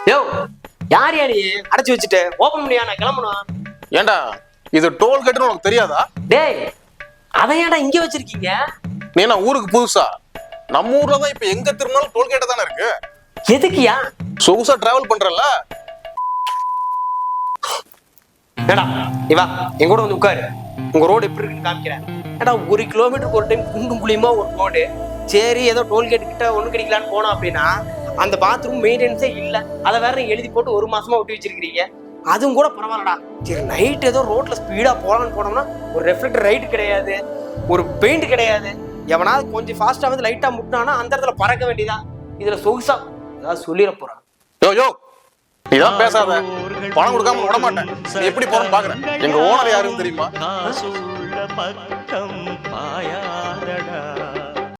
யோ யார் யா நீ அடைச்சு வச்சுட்டு ஓபன் பண்ணியா நான் கிளம்பணும். ஏன்டா இது டோல் கேட்டுன்னு உனக்கு தெரியாதா? டேய் அதை ஏன்டா இங்க வச்சிருக்கீங்க? நீ என்ன ஊருக்கு புதுசா? நம்ம ஊர்ல தான் இப்ப எங்க திரும்பினாலும் டோல் கேட்ட தானே இருக்கு. எதுக்குயா? சொகுசா டிராவல் பண்றல. ஏடா இவா என் கூட வந்து உட்காரு. உங்க ரோடு எப்படி இருக்குன்னு காமிக்கிறேன். ஏடா 1 கிலோமீட்டருக்கு ஒரு டைம் குண்டும் குழியுமா ஒரு ரோடு. சரி ஏதோ டோல்கேட் கிட்ட ஒண்ணு கிடைக்கலான்னு போனோம் அப்படின்னா அந்த பாத்ரூம் மெயின்டெனன்ஸே இல்ல. அதை வேற எழுதி போட்டு 1 மாசமா ஒட்டி வச்சிருக்கீங்க. அதுவும் கூட பரவாயில்லடா. சரி நைட் ஏதோ ரோட்ல ஸ்பீடா போலான்னு போனோம்னா ஒரு ரெஃப்ளெக்டர் ரைட் கிடையாது, ஒரு பெயிண்ட் கிடையாது. எவனாவது கொஞ்சம் ஃபாஸ்டா வந்து லைட்டா முட்டினானா அந்த இடத்துல பறக்க வேண்டியதான். இதுல சொகுசா ஏதாவது சொல்லிட போறான். யோ யோ இதான் பேசாத. பணம் கொடுக்காம விட மாட்டேன். நீ எப்படி போறன்னு பாக்குறேன். எங்க ஓனர் யாருன்னு தெரியுமா?